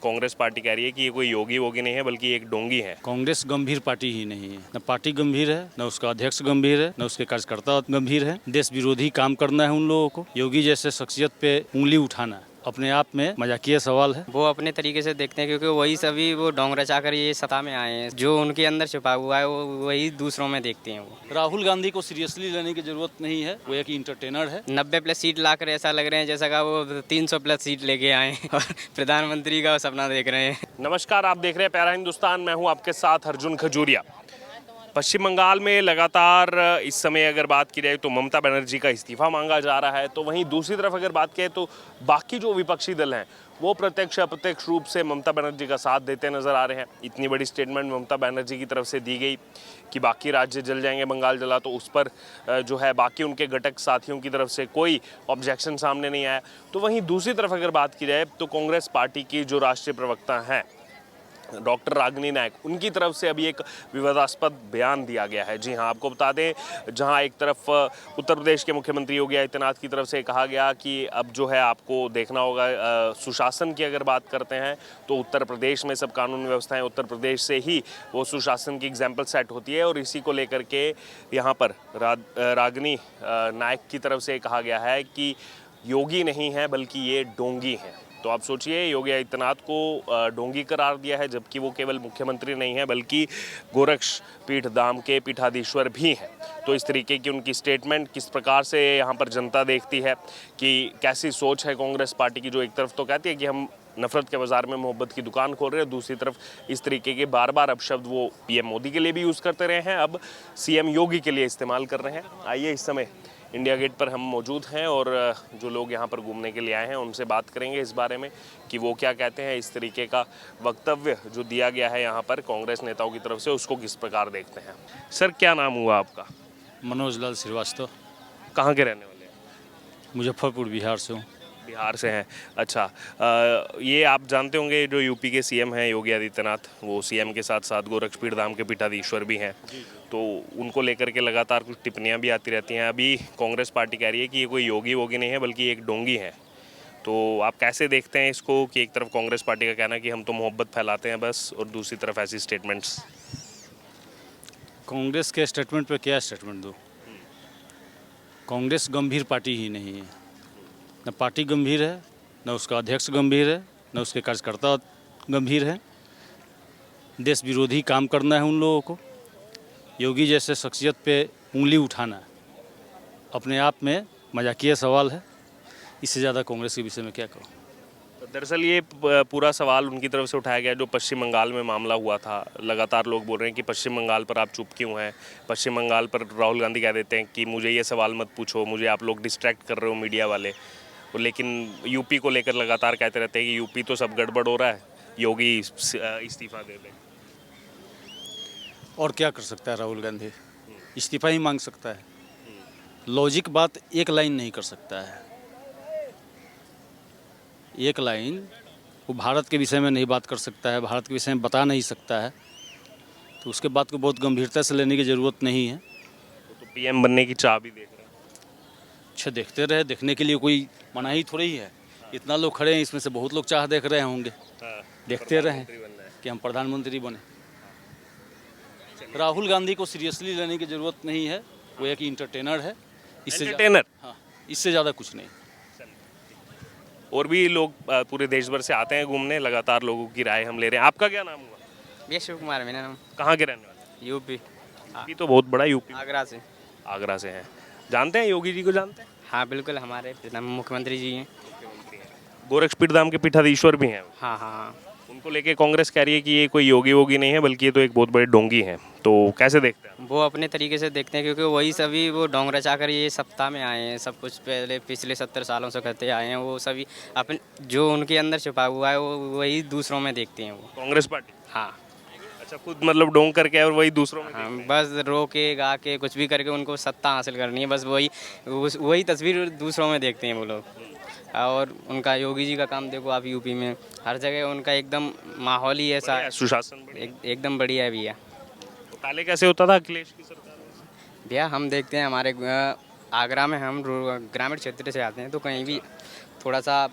Congress party कह रही है कि ये कोई योगी वोगी नहीं है बल्कि एक डोंगी है। कांग्रेस गंभीर पार्टी ही नहीं है, न पार्टी गंभीर है, न उसका अध्यक्ष गंभीर है, न उसके कार्यकर्ता गंभीर है। देश विरोधी काम करना है उन लोगों को। योगी जैसे शख्सियत पे उंगली उठाना अपने आप में मजाकिया सवाल है। वो अपने तरीके से देखते हैं क्योंकि वही सभी वो ढोंग रचाकर ये सत्ता में आए हैं। जो उनके अंदर छुपा हुआ है वो वही दूसरों में देखते हैं। वो राहुल गांधी को सीरियसली लेने की जरूरत नहीं है, वो एक इंटरटेनर है। 90+ सीट लाकर ऐसा लग रहे हैं जैसा का वो 300+ सीट लेके आए हैं और प्रधानमंत्री का सपना देख रहे हैं। नमस्कार, आप देख रहे हैं प्यारा हिंदुस्तान। मैं हूं आपके साथ अर्जुन खजूरिया। पश्चिम बंगाल में लगातार इस समय अगर बात की जाए तो ममता बनर्जी का इस्तीफा मांगा जा रहा है, तो वहीं दूसरी तरफ अगर बात करें तो बाकी जो विपक्षी दल हैं वो प्रत्यक्ष अप्रत्यक्ष रूप से ममता बनर्जी का साथ देते नजर आ रहे हैं। इतनी बड़ी स्टेटमेंट ममता बनर्जी की तरफ से दी गई कि बाकी राज्य जल जाएंगे बंगाल जला, तो उस पर जो है बाकी उनके घटक साथियों की तरफ से कोई ऑब्जेक्शन सामने नहीं आया। तो वहीं दूसरी तरफ अगर बात की जाए तो कांग्रेस पार्टी की जो राष्ट्रीय प्रवक्ता हैं डॉक्टर रागिनी नायक, उनकी तरफ से अभी एक विवादास्पद बयान दिया गया है। जी हाँ, आपको बता दें, जहां एक तरफ उत्तर प्रदेश के मुख्यमंत्री योगी आदित्यनाथ की तरफ से कहा गया कि अब जो है आपको देखना होगा, सुशासन की अगर बात करते हैं तो उत्तर प्रदेश में सब कानून व्यवस्थाएं उत्तर प्रदेश से ही वो सुशासन की एग्जाम्पल सेट होती है, और इसी को लेकर के यहाँ पर रागिनी नायक की तरफ से कहा गया है कि योगी नहीं है बल्कि ये डोंगी हैं। तो आप सोचिए, योगी आदित्यनाथ को डोंगी करार दिया है, जबकि वो केवल मुख्यमंत्री नहीं है बल्कि गोरक्ष पीठ धाम के पीठाधीश्वर भी हैं। तो इस तरीके की उनकी स्टेटमेंट किस प्रकार से यहाँ पर जनता देखती है कि कैसी सोच है कांग्रेस पार्टी की, जो एक तरफ तो कहती है कि हम नफरत के बाजार में मोहब्बत की दुकान खोल रहे हैं, दूसरी तरफ इस तरीके के बार बार अपशब्द वो पीएम मोदी के लिए भी यूज़ करते रहे हैं, अब सीएम योगी के लिए इस्तेमाल कर रहे हैं। आइए, इस समय इंडिया गेट पर हम मौजूद हैं और जो लोग यहाँ पर घूमने के लिए आए हैं उनसे बात करेंगे इस बारे में कि वो क्या कहते हैं, इस तरीके का वक्तव्य जो दिया गया है यहाँ पर कांग्रेस नेताओं की तरफ से उसको किस प्रकार देखते हैं। सर, क्या नाम हुआ आपका? मनोज लाल श्रीवास्तव। कहाँ के रहने वाले हैं? मुजफ्फरपुर, बिहार से हूँ। बिहार से हैं, अच्छा। ये आप जानते होंगे जो यूपी के सीएम हैं योगी आदित्यनाथ, वो सीएम के साथ साथ गोरक्षपीठ धाम के पीठाधीश्वर भी हैं, तो उनको लेकर के लगातार कुछ टिप्पणियां भी आती रहती हैं। अभी कांग्रेस पार्टी कह रही है कि ये कोई योगी वोगी नहीं है बल्कि एक डोंगी है। तो आप कैसे देखते हैं इसको कि एक तरफ कांग्रेस पार्टी का कहना है कि हम तो मोहब्बत फैलाते हैं बस, और दूसरी तरफ ऐसी स्टेटमेंट्स? कांग्रेस के स्टेटमेंट पे क्या स्टेटमेंट दूँ? कांग्रेस गंभीर पार्टी ही नहीं है, न पार्टी गंभीर है, न उसका अध्यक्ष गंभीर है, न उसके कार्यकर्ता गंभीर है। देश विरोधी काम करना है उन लोगों को। योगी जैसे शख्सियत पे उंगली उठाना अपने आप में मजाकिया सवाल है। इससे ज़्यादा कांग्रेस के विषय में क्या कहूँ। दरअसल ये पूरा सवाल उनकी तरफ से उठाया गया जो पश्चिम बंगाल में मामला हुआ था। लगातार लोग बोल रहे हैं कि पश्चिम बंगाल पर आप चुप क्यों हैं। पश्चिम बंगाल पर राहुल गांधी कह देते हैं कि मुझे ये सवाल मत पूछो, मुझे आप लोग डिस्ट्रैक्ट कर रहे हो मीडिया वाले। लेकिन यूपी को लेकर लगातार कहते रहते हैं कि यूपी तो सब गड़बड़ हो रहा है, योगी इस्तीफा दे दें। और क्या कर सकता है राहुल गांधी? इस्तीफा ही मांग सकता है। लॉजिक बात एक लाइन नहीं कर सकता है। एक लाइन वो भारत के विषय में नहीं बात कर सकता है, भारत के विषय में बता नहीं सकता है, तो उसके बात को बहुत गंभीरता से लेने की ज़रूरत नहीं है। तो पीएम बनने की चाह भी देख रहे हैं। अच्छा, देखते रहे, देखने के लिए कोई मनाही थोड़ी है। इतना लोग खड़े हैं, इसमें से बहुत लोग चाह देख रहे होंगे। देखते रहें कि हम प्रधानमंत्री बने। राहुल गांधी को सीरियसली लेने की ज़रूरत नहीं है, वो एक इंटरटेनर है। हाँ, इससे ज़्यादा कुछ नहीं। और भी लोग पूरे देश भर से आते हैं घूमने, लगातार लोगों की राय हम ले रहे हैं। आपका क्या नाम हुआ? भैया शिव कुमार मेरा नाम। कहाँ के रहने वाले? यूपी। यूपी तो बहुत बड़ा यूपी। आगरा से। आगरा से हैं। जानते हैं योगी जी को? जानते हैं? हाँ बिल्कुल, हमारे मुख्यमंत्री जी हैं। गोरक्षपीठ धाम के पीठाधीश्वर भी हैं। हाँ हाँ। उनको लेके कांग्रेस कह रही है कि ये कोई योगी वोगी नहीं है बल्कि ये तो एक बहुत बड़े डोंगी हैं। तो कैसे देखते हैं? वो अपने तरीके से देखते हैं क्योंकि वही सभी वो ढोंग रचाकर ये सत्ता में आए हैं। सब कुछ पहले पिछले 70 सालों से करते आए हैं। वो सभी अपने जो उनके अंदर छुपा हुआ है वो वही दूसरों में देखते हैं। वो कांग्रेस पार्टी? हाँ। अच्छा, खुद मतलब डोंग करके और वही दूसरों में? हाँ, बस रो के गा के कुछ भी करके उनको सत्ता हासिल करनी है, बस वही तस्वीर दूसरों में देखते हैं वो लोग। और उनका योगी जी का काम देखो आप, यूपी में हर जगह उनका एकदम माहौल ही ऐसा है, सुशासन एकदम बढ़िया है भैया। तो पहले कैसे होता था अखिलेश की सरकार में? भैया हम देखते हैं हमारे आगरा में, हम ग्रामीण क्षेत्र से आते हैं, तो कहीं भी थोड़ा सा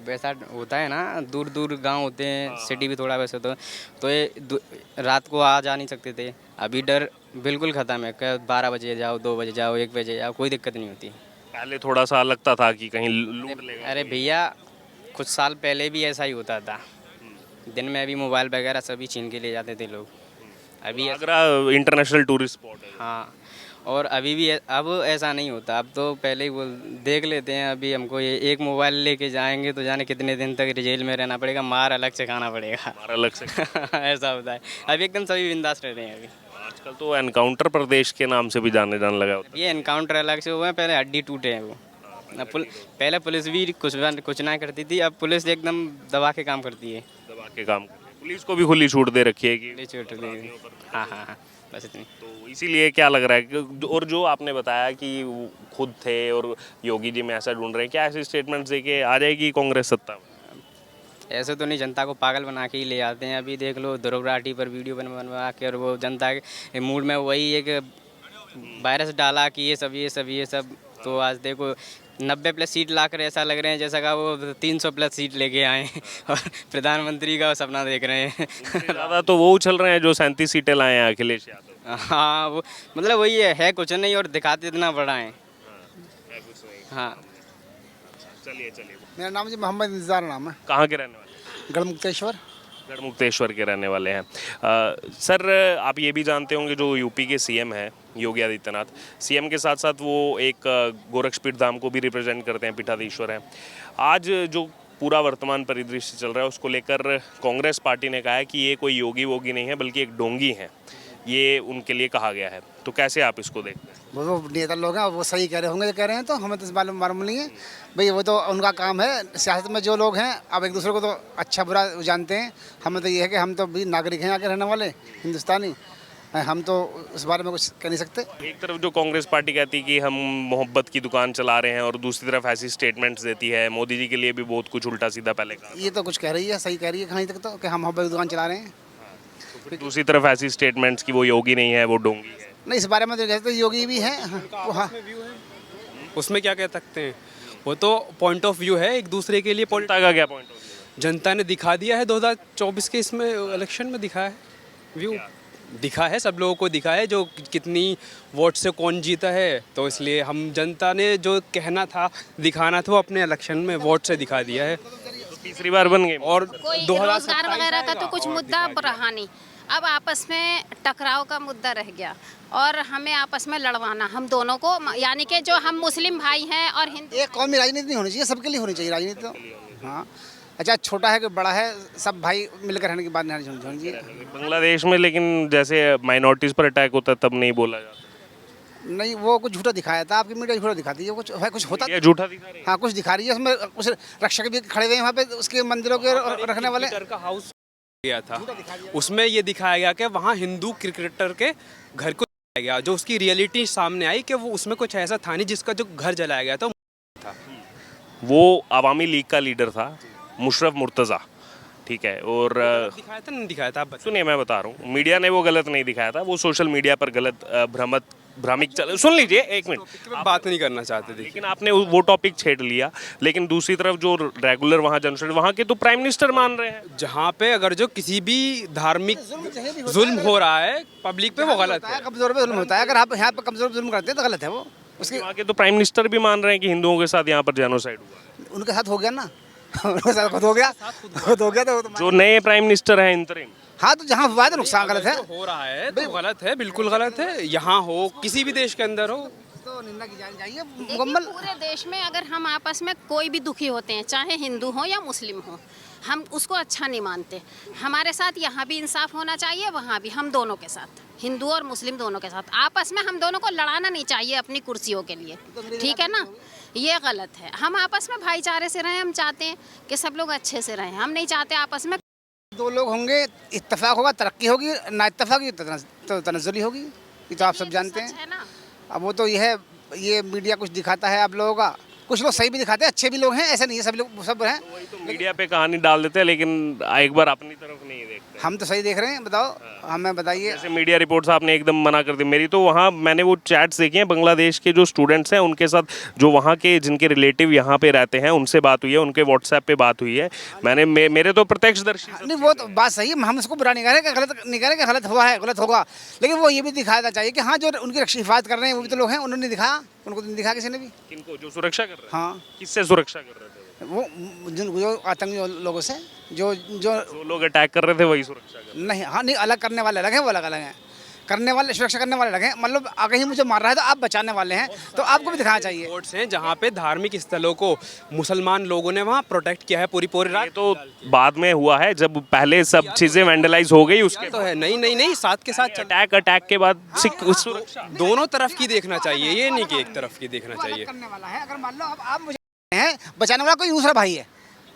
वैसा होता है ना, दूर दूर गांव होते हैं, सिटी भी थोड़ा वैसे तो ये रात को आ जा नहीं सकते थे। अभी डर बिल्कुल ख़त्म है कि 12 बजे जाओ, 2 बजे जाओ, 1 बजे जाओ, कोई दिक्कत नहीं होती। पहले थोड़ा सा लगता था कि कहीं लूट लेगा। अरे भैया, कुछ साल पहले भी ऐसा ही होता था। दिन में भी मोबाइल वगैरह सभी छीन के ले जाते थे लोग। अभी आगरा इंटरनेशनल टूरिस्ट स्पॉट है। हाँ, और अभी भी अब ऐसा नहीं होता। अब तो पहले ही बोल देख लेते हैं। अभी हमको ये एक मोबाइल लेके जाएंगे तो जाने कितने दिन तक जेल में रहना पड़ेगा, मार अलग से खाना पड़ेगा। हमारा अलग से ऐसा होता है। अभी एकदम सभी बिंदास रह रहे हैं। अभी आजकल तो एनकाउंटर प्रदेश के नाम से भी जाने लगा होता ये एनकाउंटर अलग से हुए हैं, पहले हड्डी टूटे हैं वो। अब पहले पुलिस भी कुछ ना करती थी, अब पुलिस एकदम दबा के काम करती है। है। दबा के काम कर रहे हैं। पुलिस को भी खुली छूट दे रखी है कि हाँ हाँ हाँ, बस इतनी। तो इसीलिए क्या लग रहा है कि और जो आपने बताया कि वो खुद थे और योगी जी में ऐसा ढूंढ रहे हैं, क्या ऐसे स्टेटमेंट्स देके आ जाएगी कांग्रेस सत्ता में? ऐसे तो नहीं, जनता को पागल बना के ही ले आते हैं। अभी देख लो, ध्रुव राठी पर वीडियो बनवा के, और वो जनता के मूड में वही एक वायरस डाला कि ये सब। तो आज देखो 90+ सीट लाकर ऐसा लग रहे हैं जैसा का वो 300+ सीट लेके आए हैं और प्रधानमंत्री का सपना देख रहे हैं। ज़्यादा तो वो उछल रहे हैं जो 37 सीटें लाए हैं अखिलेश यादव। हाँ, वो मतलब वही है कुछ नहीं, और दिखाते इतना बड़ा है। हाँ, चलिए मेरा नाम जी मोहम्मद इंतज़ार नाम है, कहाँ के रहने वाले? गढ़मुक्तेश्वर। गढ़मुक्तेश्वर के रहने वाले हैं। सर, आप ये भी जानते होंगे जो यूपी के सीएम हैं योगी आदित्यनाथ, सीएम के साथ साथ वो एक गोरक्षपीठ धाम को भी रिप्रेजेंट करते हैं, पीठाधीश्वर हैं। आज जो पूरा वर्तमान परिदृश्य चल रहा है उसको लेकर कांग्रेस पार्टी ने कहा है कि ये कोई योगी वोगी नहीं है बल्कि एक डोंगी है, ये उनके लिए कहा गया है। तो कैसे आप इसको देखते हैं? वो नेता लोग हैं, वो सही कह रहे होंगे, कह रहे हैं तो हमें तो इस मालूम नहीं है भाई। वो तो उनका काम है। सियासत में जो लोग हैं अब एक दूसरे को तो अच्छा बुरा जानते हैं। हमें तो ये है कि हम तो भी नागरिक हैं, यहाँ के रहने वाले हिंदुस्तानी, हम तो इस बारे में कुछ कह नहीं सकते। एक तरफ जो कांग्रेस पार्टी कहती है कि हम मोहब्बत की दुकान चला रहे हैं और दूसरी तरफ ऐसी स्टेटमेंट्स देती है, मोदी जी के लिए भी बहुत कुछ उल्टा सीधा पहले कहा। ये तो कुछ कह रही है, सही कह रही है कहीं तक तो, कि हम मोहब्बत की दुकान चला रहे हैं। फिर दूसरी तरफ ऐसी स्टेटमेंट्स कि वो योगी नहीं है, वो डोंगी है। नहीं, इस बारे में तो कहते योगी भी हैं। हाँ, उसमें क्या कह सकते हैं, वो तो पॉइंट ऑफ व्यू है एक दूसरे के लिए। जनता का क्या पॉइंट ऑफ जनता ने दिखा दिया है 2024 के इसमें इलेक्शन में दिखा है, व्यू दिखा है, सब लोगों को दिखा है जो कितनी वोट से कौन जीता है। तो इसलिए हम जनता ने जो कहना था, दिखाना था, वो अपने इलेक्शन में वोट से दिखा दिया है। तो तीसरी बार बन गए। और कोई रोजगार वगैरह का तो कुछ मुद्दा रहा नहीं। अब आपस में टकराव का मुद्दा रह गया और हमें आपस में लड़वाना, हम दोनों को, यानी कि जो हम मुस्लिम भाई हैं और हिंदू। एक कौमी राजनीति नहीं होनी चाहिए, सबके लिए होनी चाहिए राजनीति तो। हाँ, अच्छा छोटा है कि बड़ा है, सब भाई मिलकर रहने की बात नहीं होनी चाहिए। बांग्लादेश में लेकिन जैसे माइनॉरिटीज पर अटैक होता है तब नहीं बोला जाता। नहीं, वो कुछ झूठा दिखाया था, आपकी मीडिया झूठा दिखाती है, कुछ है, कुछ होता ये झूठा दिखा रही है। हाँ, कुछ दिखा रही है उसमें। कुछ रक्षक भी खड़े हुए हैं वहाँ पे, उसके मंदिरों के रखने वाले। क्रिकेटर का हाउस गया था, उसमें ये दिखाया गया कि वहाँ हिंदू क्रिकेटर के घर को जलाया गया, जो उसकी रियलिटी सामने आई कि वो उसमें कुछ ऐसा था नहीं जिसका जो घर जलाया गया था। वो अवामी लीग का लीडर था, मुशर्रफ मुर्तज़ा, ठीक है। और दिखाया था नहीं दिखाया था, आप बताइए। सुनिए, मैं बता रहा हूँ, मीडिया ने वो गलत नहीं दिखाया था, वो सोशल मीडिया पर गलत भ्रामिक चल। सुन लीजिए एक मिनट, बात नहीं करना चाहते थे, लेकिन आपने वो टॉपिक छेड़ लिया। लेकिन दूसरी तरफ जो रेगुलर वहाँ जनरेट, वहाँ के तो प्राइम मिनिस्टर मान रहे हैं। जहाँ पे अगर जो किसी भी धार्मिक जुल्म हो रहा है पब्लिक पे, वो गलत है। कमजोर पे जुल्म होता है, अगर आप यहाँ पे कमजोर पे जुल्म करते हैं तो गलत है वो। उसके वहाँ के तो प्राइम मिनिस्टर भी मान रहे हैं कि हिंदुओं के साथ यहाँ पर जेनोसाइड हुआ। उनके साथ हो गया ना, उनके साथ खुद हो गया, खुद हो गया तो जो नए प्राइम मिनिस्टर हैं इंतरिम, हाँ, तो जहाँ हुआ है तो नुकसान गलत है। हो रहा है तो गलत है, बिल्कुल गलत है। यहाँ हो, किसी भी देश के अंदर हो, तो निंदा की जानी चाहिए देखिए, मुकम्मल। पूरे देश में अगर हम आपस में कोई भी दुखी होते हैं, चाहे हिंदू हो या मुस्लिम हो, हम उसको अच्छा नहीं मानते। हमारे साथ यहाँ भी इंसाफ होना चाहिए, वहाँ भी, हम दोनों के साथ, हिंदू और मुस्लिम दोनों के साथ आपस में हम दोनों को लड़ाना नहीं चाहिए अपनी कुर्सियों के लिए, ठीक है ना। ये गलत है। हम आपस में भाईचारे से रहें, हम चाहते हैं कि सब लोग अच्छे से रहें, हम नहीं चाहते आपस में। दो लोग होंगे, इत्तेफाक होगा, तरक्की होगी, ना इत्तेफाक तो तनज़्ज़ुली होगी, ये तो आप सब जानते सच हैं। है ना। अब वो तो ये मीडिया कुछ दिखाता है आप लोगों का, कुछ लोग सही भी दिखाते हैं, अच्छे भी लोग हैं, ऐसे नहीं है सब लोग सब हैं। वही तो मीडिया पे कहानी डाल देते हैं, लेकिन एक बार अपनी तरफ नहीं देखते। हम तो सही देख रहे हैं, बताओ हमें बताइए। जैसे मीडिया रिपोर्ट्स आपने एकदम मना कर दी। मेरी तो वहाँ मैंने वो चैट्स देखे हैं बांग्लादेश के जो स्टूडेंट्स हैं उनके साथ, जो वहाँ के जिनके रिलेटिव यहाँ पे रहते हैं उनसे बात हुई है, उनके व्हाट्सएप पे बात हुई है। मैंने मेरे तो प्रत्यक्षदर्शी नहीं वो तो बात सही है, हम उसको बुरा नहीं कह रहे कि गलत नहीं कह रहे कि गलत हुआ है, गलत होगा, लेकिन वो ये भी दिखाना चाहिए कि हाँ जो उनकी हिफाजत कर रहे हैं वो भी तो लोग हैं, उन्होंने दिखाया, उनको तो नहीं दिखा किसी ने भी। किनको जो सुरक्षा कर रहे हैं? हाँ किससे सुरक्षा कर रहे थे? वो जो आतंकी लोगों से जो जो जो लोग अटैक कर रहे थे वही सुरक्षा कर रहे नहीं, हाँ नहीं, अलग करने वाले अलग हैं, वो अलग अलग हैं, करने वाले सुरक्षा करने वाले अलग हैं। मतलब अगर ही मुझे मार रहा है तो आप बचाने वाले हैं, तो आपको भी दिखाना चाहिए। रिपोर्ट्स हैं जहाँ पे धार्मिक स्थलों को मुसलमान लोगों ने वहाँ प्रोटेक्ट किया है पूरी ये रात। तो बाद में हुआ है, जब पहले सब चीजें वैंडलाइज हो गई उसके तो है नहीं साथ के साथ अटैक के बाद सिख सुरक्षा। दोनों तरफ की देखना चाहिए, ये नहीं कि एक तरफ की देखना वो अलग चाहिए। करने वाला है। अगर मान लो अब आप मुझे हैं, बचाने वाला कोई दूसरा भाई है,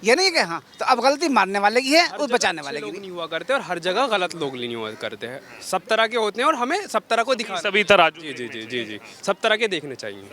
ये नहीं कि हाँ, तो अब गलती मारने वाले की है और बचाने वाले की लोग भी। नहीं हुआ करते और हर जगह गलत लोग नहीं हुआ करते हैं, सब तरह के होते हैं और हमें सब तरह को दिखा सभी तराजू जी सब तरह के देखने चाहिए।